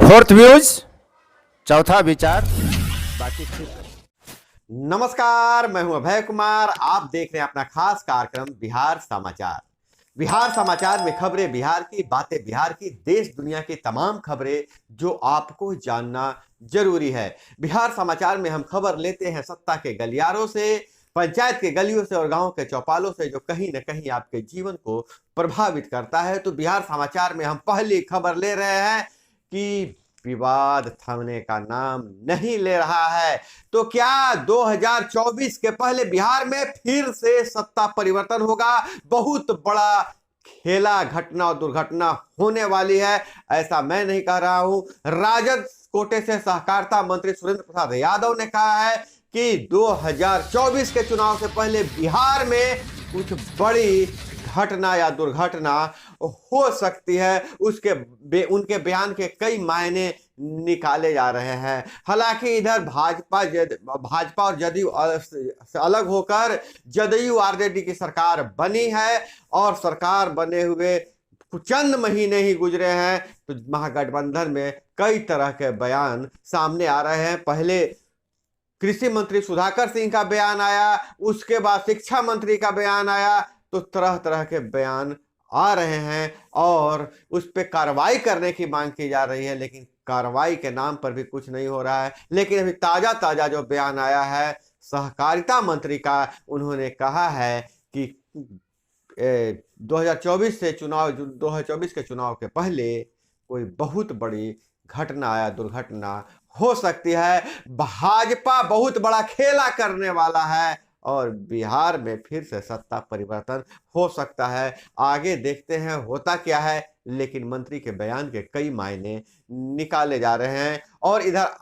Fourth views, चौथा विचार, बाकी ठीक। नमस्कार, मैं हूं अभय कुमार। आप देख रहे हैं अपना खास कार्यक्रम बिहार समाचार। बिहार समाचार में खबरें बिहार की, बातें बिहार की, देश दुनिया की तमाम खबरें जो आपको जानना जरूरी है। बिहार समाचार में हम खबर लेते हैं सत्ता के गलियारों से, पंचायत के गलियों से और गांव के चौपालों से, जो कहीं ना कहीं आपके जीवन को प्रभावित करता है। तो बिहार समाचार में हम पहली खबर ले रहे हैं कि विवाद थमने का नाम नहीं ले रहा है। तो क्या 2024 के पहले बिहार में फिर से सत्ता परिवर्तन होगा? बहुत बड़ा खेला, घटना और दुर्घटना होने वाली है। ऐसा मैं नहीं कह रहा हूं, राजद कोटे से सहकारिता मंत्री सुरेंद्र प्रसाद यादव ने कहा है कि 2024 के चुनाव से पहले बिहार में कुछ बड़ी घटना या दुर्घटना हो सकती है। उनके बयान के कई मायने निकाले जा रहे हैं। हालांकि इधर भाजपा और जदयू से अलग होकर जदयू आरजेडी की सरकार बनी है और सरकार बने हुए चंद महीने ही गुजरे हैं तो महागठबंधन में कई तरह के बयान सामने आ रहे हैं। पहले कृषि मंत्री सुधाकर सिंह का बयान आया, उसके बाद शिक्षा मंत्री का बयान आया, तो तरह तरह के बयान आ रहे हैं और उस पर कार्रवाई करने की मांग की जा रही है, लेकिन कार्रवाई के नाम पर भी कुछ नहीं हो रहा है। लेकिन अभी ताजा ताजा जो बयान आया है सहकारिता मंत्री का, उन्होंने कहा है कि 2024 के चुनाव के पहले कोई बहुत बड़ी घटना या दुर्घटना हो सकती है। भाजपा बहुत बड़ा खेला करने वाला है और बिहार में फिर से सत्ता परिवर्तन हो सकता है। आगे देखते हैं होता क्या है, लेकिन मंत्री के बयान के कई मायने निकाले जा रहे हैं। और इधर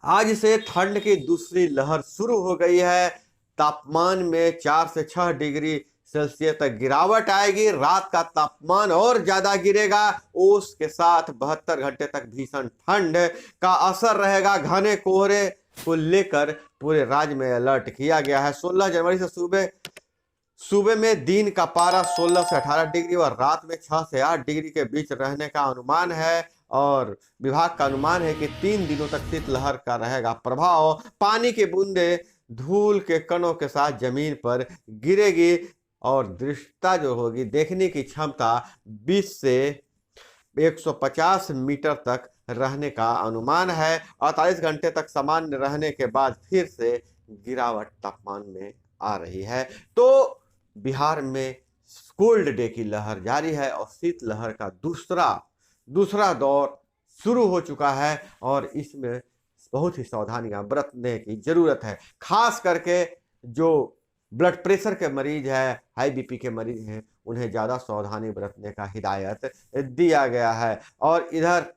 आज से ठंड की दूसरी लहर शुरू हो गई है। तापमान में 4 से 6 डिग्री सेल्सियस तक गिरावट आएगी। रात का तापमान और ज्यादा गिरेगा। ओस के साथ 72 घंटे तक भीषण ठंड का असर रहेगा। घने कोहरे को लेकर पूरे राज्य में अलर्ट किया गया है। 16 जनवरी से सुबह में दिन का पारा 16 से 18 डिग्री और रात में 6 से 8 डिग्री के बीच रहने का अनुमान है। और विभाग का अनुमान है कि 3 दिनों तक शीतलहर का रहेगा प्रभाव। पानी की बूंदें धूल के कणों के साथ जमीन पर गिरेगी और दृश्यता जो होगी, देखने की क्षमता 20 से 150 मीटर तक रहने का अनुमान है। 48 घंटे तक सामान्य रहने के बाद फिर से गिरावट तापमान में आ रही है। तो बिहार में कोल्ड डे की लहर जारी है और शीतलहर का दूसरा दौर शुरू हो चुका है और इसमें बहुत ही सावधानियां बरतने की जरूरत है। खास करके जो ब्लड प्रेशर के मरीज है, हाई बीपी के मरीज हैं, उन्हें ज्यादा सावधानी बरतने का हिदायत दिया गया है। और इधर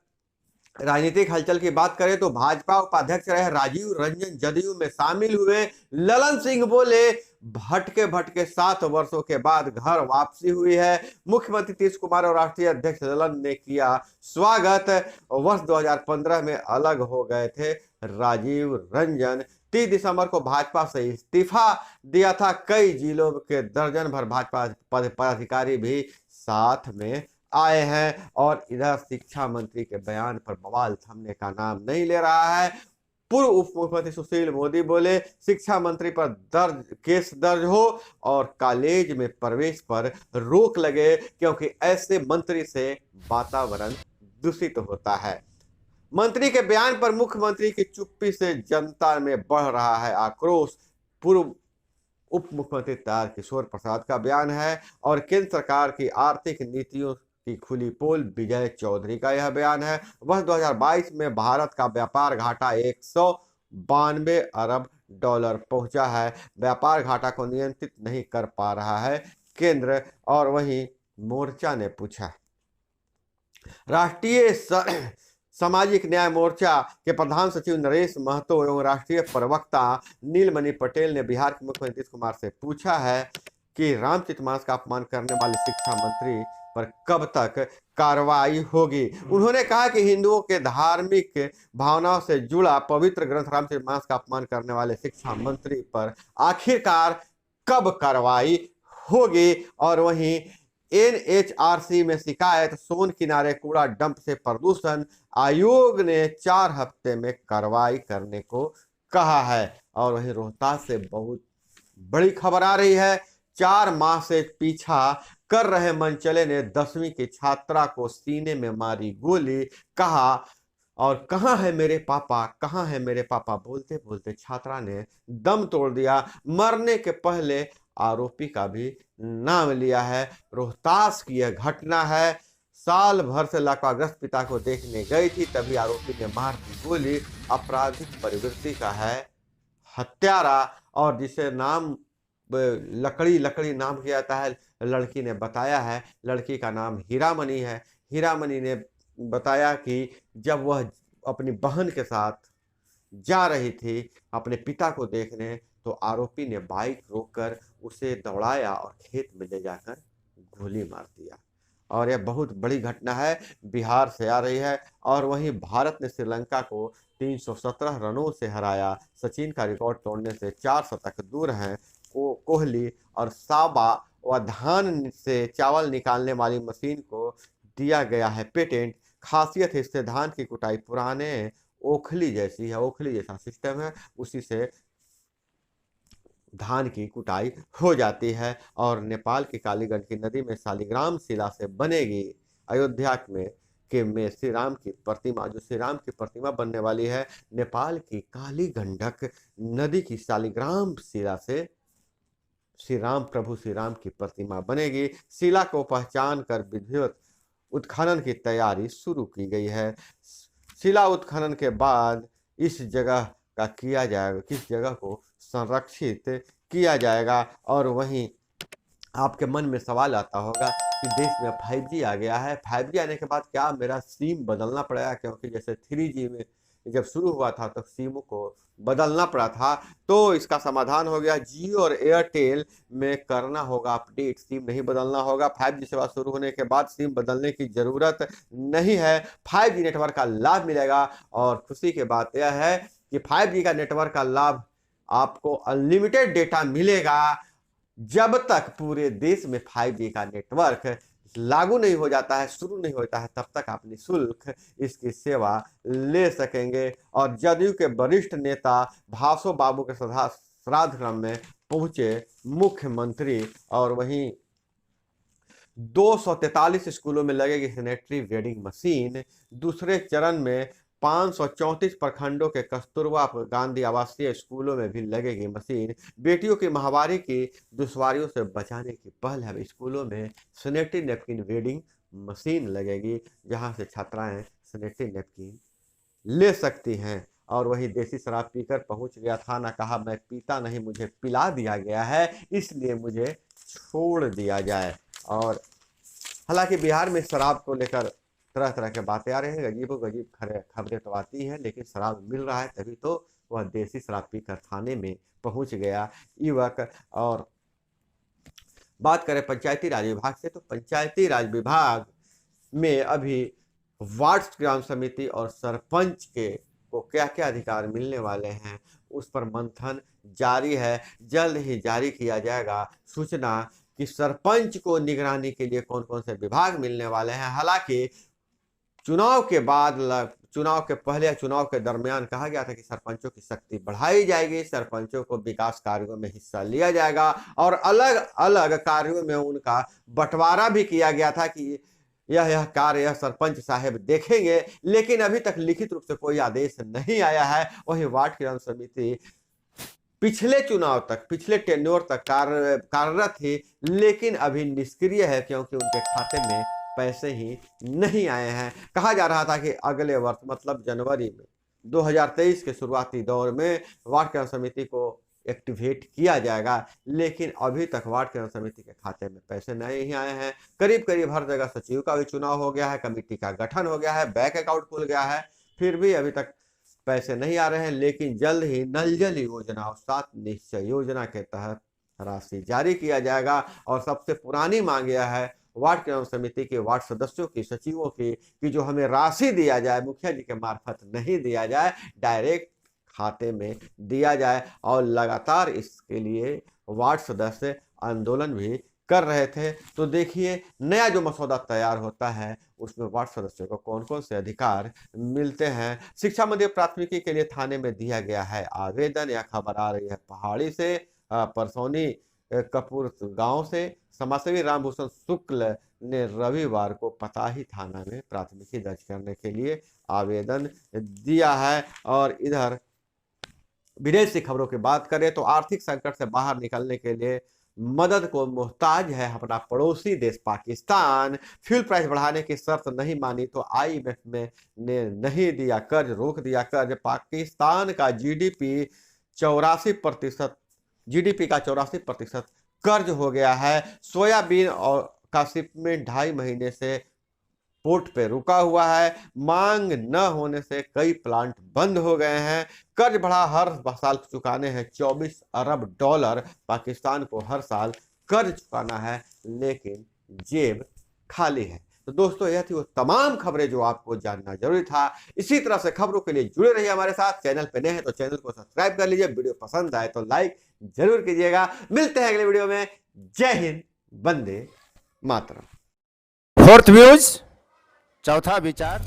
राजनीतिक हलचल की बात करें तो भाजपा उपाध्यक्ष रहे राजीव रंजन जदयू में शामिल हुए। ललन सिंह बोले भटके 7 वर्षों के बाद घर वापसी हुई है। मुख्यमंत्री नीतीश कुमार और राष्ट्रीय अध्यक्ष ललन ने किया स्वागत। वर्ष 2015 में अलग हो गए थे राजीव रंजन। 30 दिसंबर को भाजपा से इस्तीफा दिया था। कई जिलों के दर्जन भर भाजपा पदाधिकारी भी साथ में आए हैं। और इधर शिक्षा मंत्री के बयान पर बवाल थमने का नाम नहीं ले रहा है। पूर्व उप मुख्यमंत्री सुशील मोदी बोले शिक्षा मंत्री पर केस दर्ज हो और कॉलेज में प्रवेश पर रोक लगे, क्योंकि ऐसे मंत्री से वातावरण दूषित होता है। मंत्री के बयान पर मुख्यमंत्री की चुप्पी से जनता में बढ़ रहा है आक्रोश। पूर्व उप मुख्यमंत्री तारकिशोर प्रसाद का बयान है और केंद्र सरकार की आर्थिक नीतियों की खुली पोल विजय चौधरी का यह बयान है। वर्ष 2022 में भारत का व्यापार घाटा 192 अरब डॉलर पहुंचा है। व्यापार घाटा को नियंत्रित नहीं कर पा रहा है केंद्र। और वहीं मोर्चा ने पूछा, राष्ट्रीय सामाजिक न्याय मोर्चा के प्रधान सचिव नरेश महतो एवं राष्ट्रीय प्रवक्ता नीलमणि पटेल ने बिहार के मुख्यमंत्री नीतीश कुमार से पूछा है कि रामचरितमानस का अपमान करने वाले शिक्षा मंत्री पर कब तक कार्रवाई होगी। उन्होंने कहा कि हिंदुओं के धार्मिक भावनाओं से जुड़ा पवित्र ग्रंथ रामचरितमानस का अपमान करने वाले शिक्षा मंत्री पर आखिरकार कब कार्रवाई होगी। और वहीं एनएचआरसी में शिकायत, सोन किनारे कूड़ा डंप से प्रदूषण, आयोग ने 4 हफ्ते में कार्रवाई करने को कहा है। और वहीं रोहतास से बहुत बड़ी खबर आ रही है। 4 माह से पीछा कर रहे मनचले ने 10वीं की छात्रा को सीने में मारी गोली, कहा और कहां है मेरे पापा, कहां है मेरे पापा बोलते बोलते छात्रा ने दम तोड़ दिया। मरने के पहले आरोपी का भी नाम लिया है। रोहतास की यह घटना है। साल भर से लापताग्रस्त पिता को देखने गई थी, तभी आरोपी ने मार दी गोली। आपराधिक प्रवृत्ति का है हत्यारा, और जिसे नाम लकड़ी लकड़ी नाम किया जाता है। लड़की ने बताया है, लड़की का नाम हीरामणि है। हीरामणि ने बताया कि जब वह अपनी बहन के साथ जा रही थी अपने पिता को देखने, तो आरोपी ने बाइक रोककर उसे दौड़ाया और खेत में ले जाकर गोली मार दिया। और यह बहुत बड़ी घटना है, बिहार से आ रही है। और वहीं भारत ने श्रीलंका को 317 रनों से हराया। सचिन का रिकॉर्ड तोड़ने से 4 शतक दूर हैं कोहली। और साबा व धान से चावल निकालने वाली मशीन को दिया गया है पेटेंट। खासियत है इससे धान की कुटाई पुराने ओखली जैसी है, ओखली जैसा सिस्टम है, उसी से धान की कुटाई हो जाती है। और नेपाल की कालीगंज की नदी में शालिग्राम शिला से बनेगी अयोध्या में श्री राम की प्रतिमा, जो श्री राम की प्रतिमा बनने वाली है, नेपाल की काली गंडक नदी की शालिग्राम शिला से प्रभु श्री राम की प्रतिमा बनेगी। शिला को पहचान कर विधिवत उत्खनन की तैयारी शुरू की गई है। शिला उत्खनन के बाद इस जगह का किया जाएगा, किस जगह को संरक्षित किया जाएगा। और वहीं आपके मन में सवाल आता होगा कि देश में 5G आ गया है, 5G आने के बाद क्या मेरा सिम बदलना पड़ेगा? क्योंकि जैसे 3G में जब शुरू हुआ था तो सिम को बदलना पड़ा था, तो इसका समाधान हो गया। जियो और एयरटेल में करना होगा अपडेट, सिम नहीं बदलना होगा। 5G सेवा शुरू होने के बाद सिम बदलने की जरूरत नहीं है, 5G नेटवर्क का लाभ मिलेगा। और खुशी की बात यह है कि 5G का नेटवर्क का लाभ आपको अनलिमिटेड डेटा मिलेगा जब तक पूरे देश में 5G का नेटवर्क लागू नहीं हो जाता है, शुरू नहीं होता है, तब तक आप निःशुल्क इसकी सेवा ले सकेंगे। और जदयू के वरिष्ठ नेता भासो बाबू के श्राद्ध क्रम में पहुंचे मुख्यमंत्री। और वहीं 243 स्कूलों में लगेगी सैनिटरी वेंडिंग मशीन। दूसरे चरण में 534 प्रखंडों के कस्तूरबा गांधी आवासीय स्कूलों में भी लगेगी मशीन। बेटियों की माहवारी की दुश्वारियों से बचाने की पहल है। स्कूलों में सैनिटरी नैपकिन वेंडिंग मशीन लगेगी, जहां से छात्राएं सैनिटरी नैपकिन ले सकती हैं। और वही देसी शराब पीकर पहुंच गया थाना, कहा मैं पीता नहीं, मुझे पिला दिया गया है, इसलिए मुझे छोड़ दिया जाए। और हालांकि बिहार में शराब को लेकर तरह तरह के बातें आ रही हैं, अजीबो गरीब खबरें तो आती हैं, लेकिन शराब मिल रहा है तभी तो वह देसी शराब पीकर थाने में पहुंच गया युवक। और बात करें पंचायती राज विभाग से, तो पंचायती राज विभाग में अभी वार्ड ग्राम समिति और सरपंच को क्या क्या अधिकार मिलने वाले हैं, उस पर मंथन जारी है। जल्द ही जारी किया जाएगा सूचना कि सरपंच को निगरानी के लिए कौन कौन से विभाग मिलने वाले हैं। हालांकि चुनाव के बाद, चुनाव के पहले या चुनाव के दरमियान कहा गया था कि सरपंचों की शक्ति बढ़ाई जाएगी, सरपंचों को विकास कार्यों में हिस्सा लिया जाएगा और अलग अलग कार्यों में उनका बंटवारा भी किया गया था कि यह कार्य यह सरपंच साहब देखेंगे। लेकिन अभी तक लिखित रूप से कोई आदेश नहीं आया है। वही वार्ड ग्राम समिति पिछले चुनाव तक, पिछले टेन्योर तक कार्यरत थी, लेकिन अभी निष्क्रिय है क्योंकि उनके खाते में पैसे ही नहीं आए हैं। कहा जा रहा था कि अगले वर्ष मतलब जनवरी में 2023 के शुरुआती दौर में वार्ड ग्राम समिति को एक्टिवेट किया जाएगा, लेकिन अभी तक वार्ड ग्राम समिति के खाते में पैसे नहीं आए हैं। करीब करीब हर जगह सचिव का भी चुनाव हो गया है, कमेटी का गठन हो गया है, बैंक अकाउंट खुल गया है, फिर भी अभी तक पैसे नहीं आ रहे हैं। लेकिन जल्द ही नल जल योजना और 7 निश्चय योजना के तहत राशि जारी किया जाएगा। और सबसे पुरानी मांग यह है वार्ड ग्राम समिति के वार्ड सदस्यों की, सचिवों की, कि जो हमें राशि दिया जाए मुखिया जी के मार्फत नहीं दिया जाए, डायरेक्ट खाते में दिया जाए। और लगातार इसके लिए वार्ड सदस्य आंदोलन भी कर रहे थे। तो देखिए नया जो मसौदा तैयार होता है उसमें वार्ड सदस्यों को कौन कौन से अधिकार मिलते हैं। शिक्षा मंदिर प्राथमिकी के लिए थाने में दिया गया है आवेदन। यह खबर आ रही है पहाड़ी से, परसौनी कपूर गांव से। समाजसेवी रामभूषण शुक्ल ने रविवार को पताही थाना में प्राथमिकी दर्ज करने के लिए आवेदन दिया है। और इधर विदेशी खबरों की बात करें तो आर्थिक संकट से बाहर निकलने के लिए मदद को मोहताज है अपना पड़ोसी देश पाकिस्तान। फ्यूल प्राइस बढ़ाने की शर्त नहीं मानी तो आईएमएफ में ने नहीं दिया कर्ज, रोक दिया कर्ज। पाकिस्तान का जीडीपी 84%, जीडीपी का 84% कर्ज हो गया है। सोयाबीन और का शिपमेंट 2.5 महीने से पोर्ट पे रुका हुआ है। मांग न होने से कई प्लांट बंद हो गए हैं। कर्ज बढ़ा, हर साल चुकाने हैं 24 अरब डॉलर। पाकिस्तान को हर साल कर्ज चुकाना है लेकिन जेब खाली है। तो दोस्तों यह थी वो तमाम खबरें जो आपको जानना जरूरी था। इसी तरह से खबरों के लिए जुड़े रहिए हमारे साथ। चैनल पे नए हैं तो चैनल को सब्सक्राइब कर लीजिए। वीडियो पसंद आए तो लाइक जरूर कीजिएगा। मिलते हैं अगले वीडियो में। जय हिंद, वंदे मातरम। फोर्थ व्यूज, चौथा विचार।